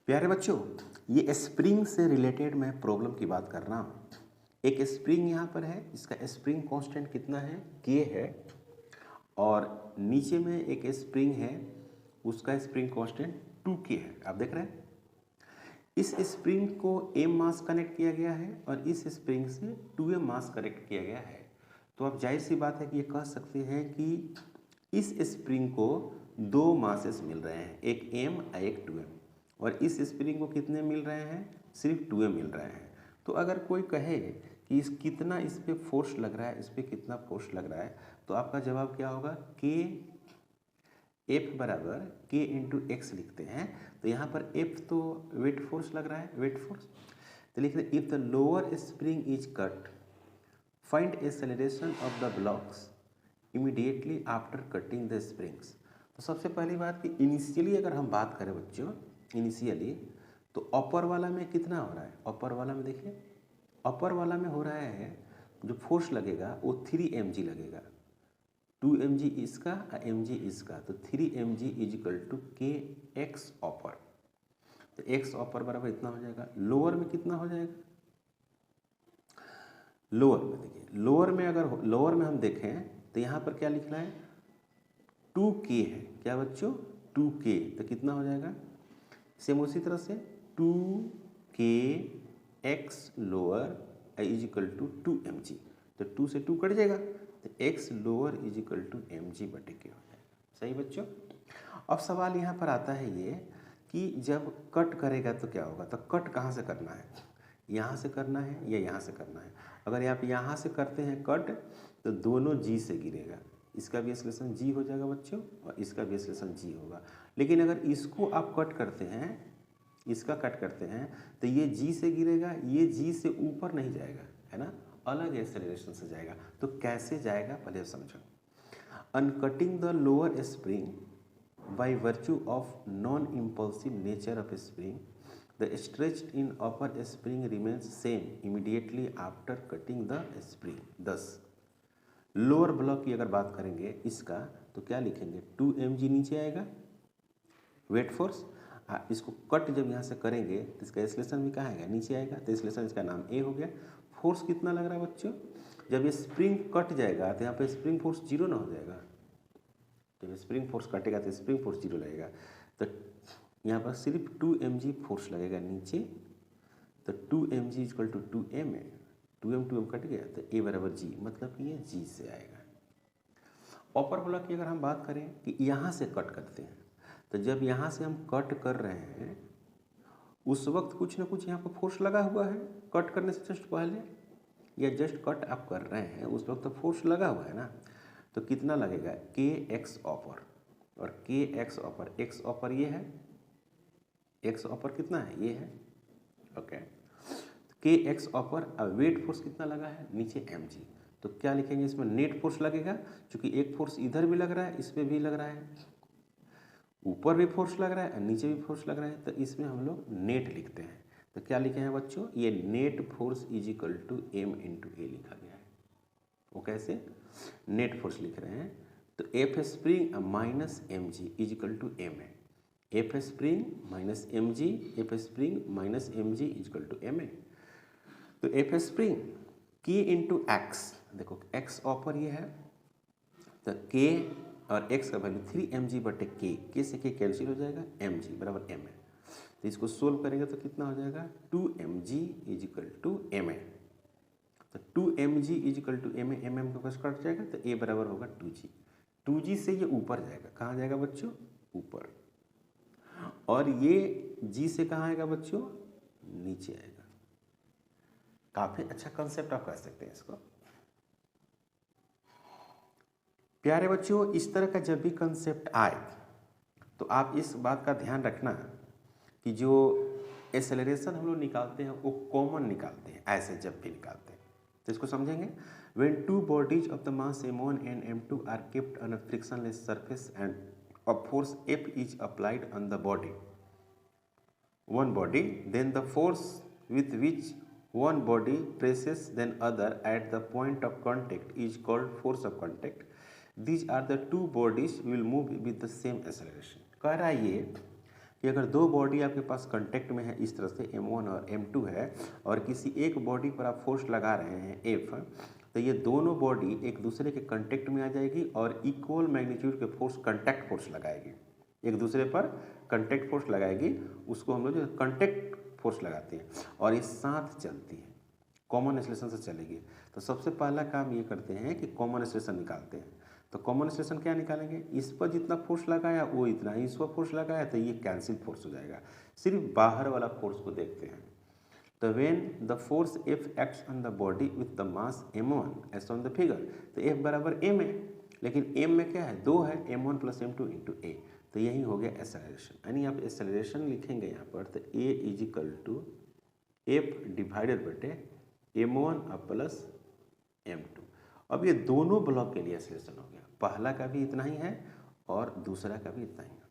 प्यारे बच्चों, ये स्प्रिंग से रिलेटेड मैं प्रॉब्लम की बात कर रहा हूँ। एक स्प्रिंग यहाँ पर है, इसका स्प्रिंग कांस्टेंट कितना है, के है। और नीचे में एक स्प्रिंग है, उसका स्प्रिंग कांस्टेंट 2k है। आप देख रहे हैं, इस स्प्रिंग को m मास कनेक्ट किया गया है और इस स्प्रिंग से 2m मास कनेक्ट किया गया है। तो आप जाहिर सी बात है कि ये कह सकते हैं कि इस स्प्रिंग को दो मासेस मिल रहे हैं, एक m और एक 2m। और इस स्प्रिंग को कितने मिल रहे हैं, सिर्फ 2m मिल रहे हैं। तो अगर कोई कहे कि कितना इस पर फोर्स लग रहा है, इस पर कितना फोर्स लग रहा है, तो आपका जवाब क्या होगा, के एफ बराबर के इंटू एक्स लिखते हैं। तो यहाँ पर एफ तो वेट फोर्स लग रहा है, वेट फोर्स। तो लिखते हैं if the lower spring is cut find acceleration of the blocks immediately after cutting the springs. तो सबसे पहली बात कि इनिशियली अगर हम बात करें बच्चों, इनिशियली तो अपर वाला में कितना हो रहा है, अपर वाला में देखिए, अपर वाला में हो रहा है जो फोर्स लगेगा वो 3mg लगेगा, 2mg इसका और mg इसका, तो 3mg इज इक्वल टू के एक्स अपर। तो एक्स अपर बराबर इतना हो जाएगा। लोअर में कितना हो जाएगा, लोअर में देखिए, लोअर में अगर लोअर में हम देखें तो यहाँ पर क्या लिखना है, 2k है, क्या बच्चों, 2k। तो कितना हो जाएगा, सेम उसी तरह से 2k x lower is equal to 2mg। तो 2 से 2 कट जाएगा, तो x lower is equal to mg बटे के हो जाएगा। सही बच्चों। अब सवाल यहाँ पर आता है ये कि जब कट करेगा तो क्या होगा, तो कट कहाँ से करना है, यहाँ से करना है या यहाँ से करना है। अगर आप यहाँ से करते हैं कट तो दोनों जी से गिरेगा, इसका भी एक्सलेशन जी हो जाएगा बच्चों और इसका भी एक्सलेशन जी होगा। लेकिन अगर इसको आप कट करते हैं, इसका कट करते हैं, तो ये जी से गिरेगा, ये जी से ऊपर नहीं जाएगा, है ना, अलग एक्सेलरेशन से जाएगा। तो कैसे जाएगा पहले समझो। Uncutting the lower spring by virtue of non impulsive nature of spring the stretched in upper spring remains same immediately after cutting the spring. 10 lower block की अगर बात करेंगे इसका, तो क्या लिखेंगे, 2mg नीचे आएगा वेट फोर्स। इसको कट जब यहाँ से करेंगे तो इसका एक्सेलरेशन भी कहाँ आएगा, नीचे आएगा। तो एक्सेलरेशन इसका नाम ए हो गया। फोर्स कितना लग रहा है बच्चों, जब ये स्प्रिंग कट जाएगा तो यहाँ पे स्प्रिंग फोर्स जीरो ना हो जाएगा, जब स्प्रिंग फोर्स कटेगा तो स्प्रिंग फोर्स जीरो लगेगा। तो यहाँ पर सिर्फ 2mg फोर्स लगेगा नीचे। तो 2mg इक्वल टू 2m है, 2m कट गया तो a बराबर g, मतलब कि ये g से आएगा। अपर ब्लॉक की अगर हम बात करें कि यहाँ से कट करते हैं, तो जब यहाँ से हम कट कर रहे हैं उस वक्त कुछ ना कुछ यहाँ पर फोर्स लगा हुआ है, कट करने से जस्ट पहले या जस्ट कट आप कर रहे हैं उस वक्त तो फोर्स लगा हुआ है ना। तो कितना लगेगा, के एक्स अपर, और के एक्स अपर, एक्स अपर ये है, एक्स अपर कितना है, ये है, ओके। के एक्स अपर, अब वेट फोर्स कितना लगा है, नीचे mg। तो क्या लिखेंगे इसमें, नेट फोर्स लगेगा, क्योंकि एक फोर्स इधर भी लग रहा है, इस पर भी लग रहा है, ऊपर भी फोर्स लग रहा है और नीचे भी फोर्स लग रहा है। तो इसमें हम लोग नेट लिखते हैं। तो क्या लिखे हैं बच्चों, ये net force is equal to m into a लिखा गया है। वो कैसे, नेट फोर्स लिख रहे हैं। तो F spring minus mg is equal to m है, F spring minus mg, F spring minus mg is equal to m है। तो F spring k into x, देखो x ऑपर ये है, तो k और x का वैल्यू 3mg बटे k से k कैंसिल हो जाएगा, mg बराबर m है। तो इसको सोल्व करेंगे तो कितना हो जाएगा, 2mg is equal to m है। तो 2mg is equal to m है, mm का पास कट जाएगा, तो a बराबर होगा 2g। 2g से ये ऊपर जाएगा, कहाँ जाएगा बच्चों, ऊपर। और ये g से कहाँ आएगा बच्चों, नीचे आएगा। काफ़ी अच्छा कंसेप्ट आप कह सकते हैं इसको। प्यारे बच्चों, इस तरह का जब भी कंसेप्ट आए तो आप इस बात का ध्यान रखना कि जो एक्सेलरेशन हम लोग निकालते हैं वो कॉमन निकालते हैं, ऐसे जब भी निकालते हैं तो इसको समझेंगे। When two bodies of the mass m1 and m2 are kept on a frictionless surface and a force F is applied on the body, one body, then the force with which one body presses then other at the point of contact is called force of contact. These are the two bodies will move with the same acceleration. कह रहा है ये कि कि अगर दो body आपके पास contact में है इस तरह से M1 और M2 है, और किसी एक बॉडी पर आप फोर्स लगा रहे हैं F, तो ये दोनों बॉडी एक दूसरे के कांटेक्ट में आ जाएगी और इक्वल मैग्नीट्यूड के फोर्स कांटेक्ट फोर्स लगाएगी, एक दूसरे पर कांटेक्ट फोर्स लगाएगी, उसको हम लोग जो कांटेक्ट फोर्स लगाते हैं, और ये साथ चलती है, कॉमन एक्सेलरेशन से चलेगी। तो सबसे पहला काम ये करते हैं कि कॉमन एक्सेलरेशन निकालते हैं। तो कॉमन एक्सेलरेशन क्या निकालेंगे, इस पर जितना फोर्स लगाया वो इतना, इस पर फोर्स लगाया तो ये कैंसिल फोर्स हो जाएगा, सिर्फ बाहर वाला फोर्स को देखते हैं। तो when the force F acts on the body with the mass M1 as on the figure, तो F बराबर M है, लेकिन M में क्या है, 2 है, M1 plus M2 into A, तो यही हो गया एक्सेलरेशन। यानी आप एक्सेलरेशन लिखेंगे यहाँ पर, तो A is equal to F divided बटे M1 प्लस M2। अब ये दोनों ब्लॉक के लिए एक्सेलरेशन हो गया, पहला का भी इतना ही है और दूसरा का भी इतना ही है।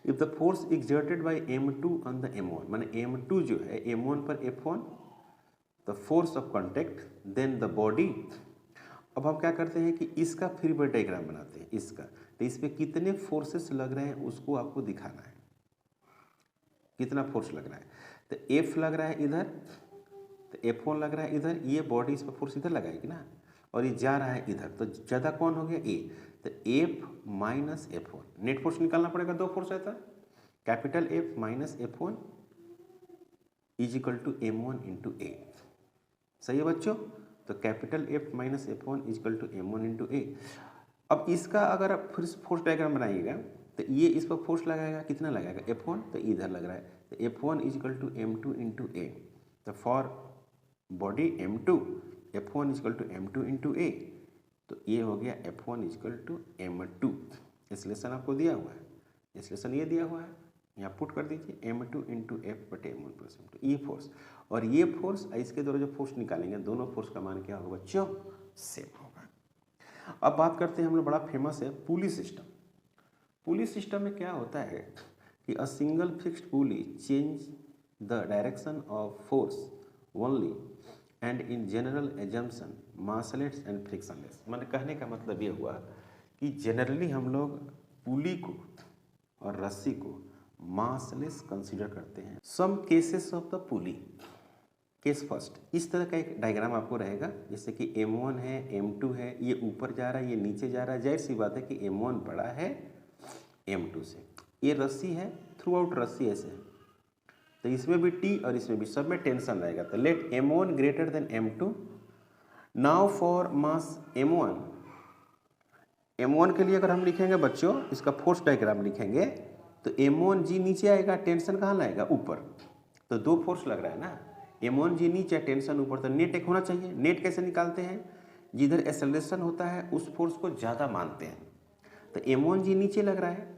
If the force exerted by M2 on the M1, माने M2 जो है M1 पर F1, the force of contact, then the body. अब हम क्या करते हैं कि इसका फिर से डायग्राम बनाते हैं इसका, तो इस पर कितने फोर्सेस लग रहे हैं उसको आपको दिखाना है, कितना फोर्स लग रहा है। तो F लग रहा है इधर, तो F1 लग रहा है इधर, ये बॉडी इस पर फोर्स इधर लगाएगी ना, और ये जा रहा है इधर, तो ज़्यादा कौन हो गया, A, तो F minus F1, net force निकालना पड़ेगा, दो फोर्स रहता है, capital F minus F1 is equal to M1 into A। सही है बच्चों, तो capital F minus F1 is equal to M1 into A। अब इसका अगर आप फिर फोर्स डायग्राम बनाइएगा, तो ये इस पर फोर्स लगाएगा, कितना लगाएगा, F1, तो इधर लग रहा है, तो F1 is equal to M2 into A। तो for body M2, F1 is equal to M2 into A, तो ये हो गया F1 is equal to M2। Acceleration आपको दिया हुआ है, एक्सेलरेशन ये दिया हुआ है, यहाँ पुट कर दीजिए M2 इंटू F बटे M1 प्लस M2, ये फोर्स और ये फोर्स, इसके द्वारा जो फोर्स निकालेंगे दोनों फोर्स का मान क्या होगा बच्चों, सेम होगा। अब बात करते हैं, हम लोग बड़ा फेमस है पुली सिस्टम। पुली सिस्टम में क्या होता है कि a single fixed pulley change the direction of force only and in general assumption massless and frictionless. मैंने कहने का मतलब ये हुआ कि जनरली हम लोग पुली को और रस्सी को मासलेस कंसीडर करते हैं। Some cases of the pulley, case first, इस तरह का एक डायग्राम आपको रहेगा, जैसे कि M1 है, M2 है, ये ऊपर जा रहा है, ये नीचे जा रहा है। जाहिर सी बात है कि M1 बड़ा है M2 से। ये रस्सी है, थ्रू आउट रस्सी ऐसे है, तो इसमें भी T और इसमें भी, सब में टेंशन रहेगा। तो let M1 greater than M2। Now for mass M1, M1 के लिए अगर हम लिखेंगे बच्चों, इसका फोर्स डायग्राम लिखेंगे, तो M1G नीचे आएगा, टेंशन कहाँ लाएगा, ऊपर। तो दो फोर्स लग रहा है ना, M1G नीचे, टेंशन ऊपर, तो नेट एक होना चाहिए। नेट कैसे निकालते हैं, जिधर एक्सेलरेशन होता है उस फोर्स को ज़्यादा मानते हैं। तो M1G नीचे लग रहा है,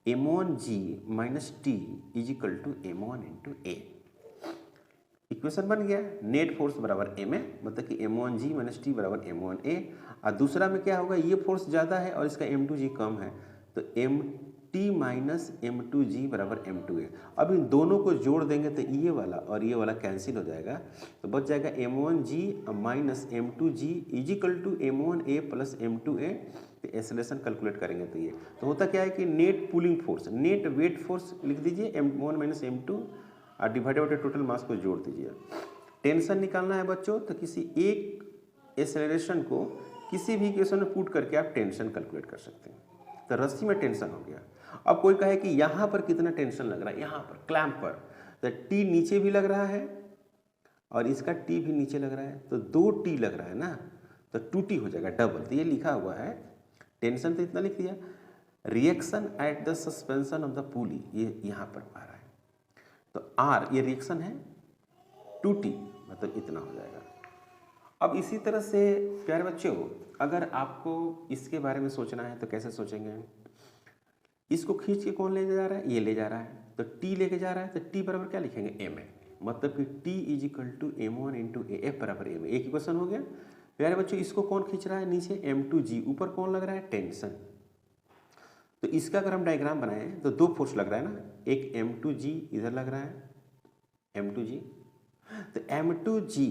M1G minus T is equal to M1 into A। Equation बन गया, नेट फोर्स बराबर M है, मतलब कि M1G माइनस T बराबर M1A। और दूसरा में क्या होगा, ये फोर्स ज़्यादा है और इसका M2G कम है, तो MT माइनस M2G बराबर M2A। अब इन दोनों को जोड़ देंगे तो ये वाला और ये वाला कैंसिल हो जाएगा, तो बच जाएगा M1G minus M2G is equal to M1A plus M2A। Acceleration calculate करेंगे तो ये तो होता क्या है कि net pulling force, net weight force लिख दीजिए M1 माइनस M2 और डिवाइडेड बाय टोटल मास को जोड़ दीजिए। टेंशन निकालना है बच्चों, तो किसी एक एक्सेलरेशन को किसी भी इक्वेशन में पुट करके आप टेंशन कैलकुलेट कर सकते हैं। तो रस्सी में टेंशन हो गया। अब कोई कहे कि यहाँ पर कितना टेंशन लग रहा है, यहाँ पर क्लैंप पर, तो T नीचे भी लग रहा है और इसका T भी नीचे लग रहा है, तो 2T लग रहा है ना, तो 2T हो जाएगा डबल। तो ये लिखा हुआ है, टेंशन तो इतना लिख दिया, reaction at the suspension of the पुली, ये यहाँ पर आ रहा है, तो R ये रिएक्शन है, 2T मतलब इतना हो जाएगा। अब इसी तरह से प्यारे बच्चों, अगर आपको इसके बारे में सोचना है तो कैसे सोचेंगे, इसको खींच के कौन ले जा रहा है, ये ले जा रहा है, तो T लेके जा रहा है, तो T बराबर क्या लिखेंगे, M है, मतलब कि T is equal to M1 into A, F बराबर M। एक इक्वेशन हो गया। प्यारे बच्चों, इसको कौन खींच रहा है, नीचे M2G, ऊपर कौन लग रहा है, टेंशन। तो इसका अगर हम डायग्राम बनाएं तो दो फोर्स लग रहा है ना, एक M2G इधर लग रहा है, M2G, तो M2G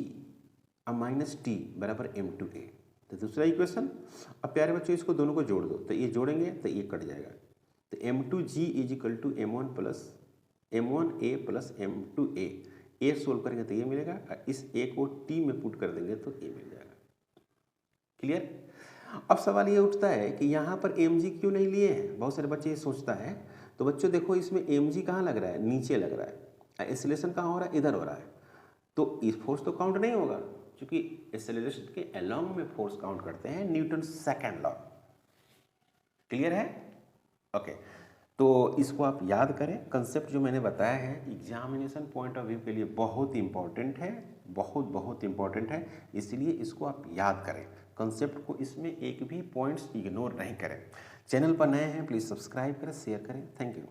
माइनस T बराबर M2A। तो दूसरा इक्वेशन। अब प्यारे बच्चों, इसको दोनों को जोड़ दो, तो ये जोड़ेंगे तो ये कट जाएगा, तो m2g is equal to m1a plus m2a, A solve करेंगे तो ये मिलेगा, और इस ए को टी में पुट कर देंगे तो ए मिल जाएगा। क्लियर? अब सवाल ये उठता है कि यहाँ पर mg क्यों नहीं लिए हैं, बहुत सारे बच्चे ये सोचता है। तो बच्चों देखो इसमें mg कहाँ लग रहा है, नीचे लग रहा है, एक्सेलरेशन कहाँ हो रहा है, इधर हो रहा है, तो इस फोर्स तो काउंट नहीं होगा, क्योंकि एक्सेलरेशन के अलोंग में फोर्स काउंट करते हैं न्यूटन सेकंड लॉ। क्लियर है? ओके, तो इसको आप याद करें। कंसेप्ट जो मैंने बताया है एग्जामिनेशन पॉइंट ऑफ व्यू के लिए बहुत इंपॉर्टेंट है, बहुत इंपॉर्टेंट है, इसलिए इसको आप याद करें। कंसेप्ट को इसमें एक भी पॉइंट्स इग्नोर नहीं करें। चैनल पर नए हैं प्लीज़ सब्सक्राइब करें, शेयर करें। Thank you.